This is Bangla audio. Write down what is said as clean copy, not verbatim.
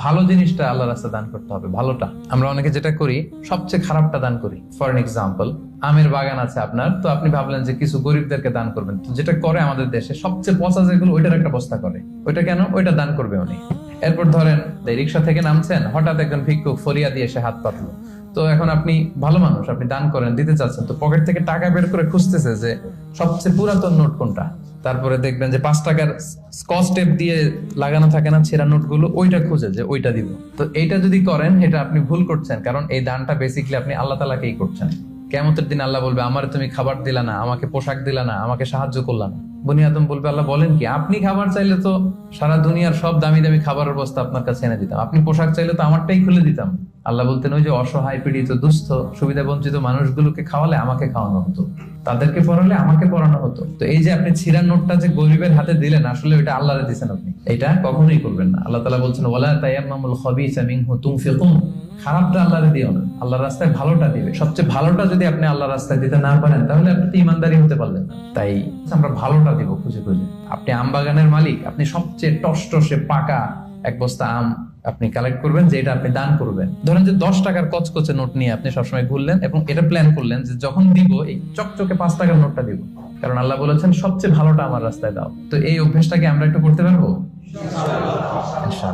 ভালো জিনিসটা আল্লাহ রাস্তায় দান করতে হবে, ভালোটা। আমরা অনেকে যেটা করি, সবচেয়ে খারাপটা দান করি। ফর এন এক্সাম্পল, আমের বাগান আছে আপনার, তো আপনি ভাবলেন যে কিছু গরিবদেরকে দান করবেন। তো যেটা করে আমাদের দেশে সবচেয়ে পচা যেগুলো, ওইটার একটা বস্তা করে। ওইটা কেন? ওইটা দান করবে উনি। এরপর ধরেন রিক্সা থেকে নামছেন, হঠাৎ একজন ভিক্ষুক ফরিয়া দিয়ে এসে হাত পাতলো। তো এখন আপনি ভালো মানুষ, আপনি দান করেন, দিতে চাচ্ছেন, তো পকেট থেকে টাকা বের করে খুঁজতেছে যে সবচেয়ে পুরাতন নোট কোনটা। তারপরে দেখবেন যে 5 টাকার স্কচ টেপ দিয়ে লাগানো থাকে না ছেঁড়া নোটগুলো, ওইটা খুঁজে যে ওইটা দিব। তো এইটা যদি করেন, এটা আপনি ভুল করছেন, কারণ এই দানটা বেসিক্যালি আপনি আল্লাহ তাআলাকেই করছেন। কিয়ামতের দিন আল্লাহ বলবে, আমারে তুমি খাবার দিলা না, আমাকে পোশাক দিলা না, আমাকে সাহায্য করলা না। বনি আদম বলবে, আল্লাহ বলেন কি? আপনি খাবার চাইলে তো সারা দুনিয়ার সব দামি দামি খাবারের বস্তা আপনার কাছে এনে দিতাম, আপনি পোশাক চাইলে তো আমারটাই খুলে দিতাম। আল্লাহ বলতেন, ওই যে অসহায়, পীড়িত, দুস্থ, সুবিধা বঞ্চিত মানুষগুলোকে খাওয়ালে আমাকে খাওয়ানো হতো, তাদেরকে পড়ালে আমাকে পড়ানো হতো। তো এই যে আপনি ছিঁড়া নোটটা যে গরিবের হাতে দিলেন, আসলে ওইটা আল্লাহরে দিয়েছেন আপনি, এটা কখনোই করবেন না। আল্লাহ তাআলা বলছেন, ওয়ালা তায়াম্মামুল খাবিসা মিনহু তুনফিকুন, খারাপটা আল্লাহরে দিও না, আল্লাহর রাস্তায় ভালোটা দিবে। সবচেয়ে ভালোটা যদি আপনি আল্লাহর রাস্তায় দিতে না পারেন, তাহলে আপনি তো ইমানদারি হতে পারলেন না। তাই আমরা ভালোটা দিব খুঁজে খুঁজে। আপনি আম বাগানের মালিক, আপনি সবচেয়ে টসটসে পাকা এক বস্তা আম আপনি কালেক্ট করবেন, যে এটা আপনি দান করবেন। ধরেন যে 10 টাকার কচকচে নোট নিয়ে আপনি সবসময় ঘুরলেন এবং এটা প্ল্যান করলেন যে যখন দিব, এই চকচকে 5 টাকার নোটটা দিব, কারণ আল্লাহ বলেছেন সবচেয়ে ভালোটা আমার রাস্তায় দাও। তো এই অভ্যেসটাকে আমরা একটু করতে পারবো ইনশাআল্লাহ।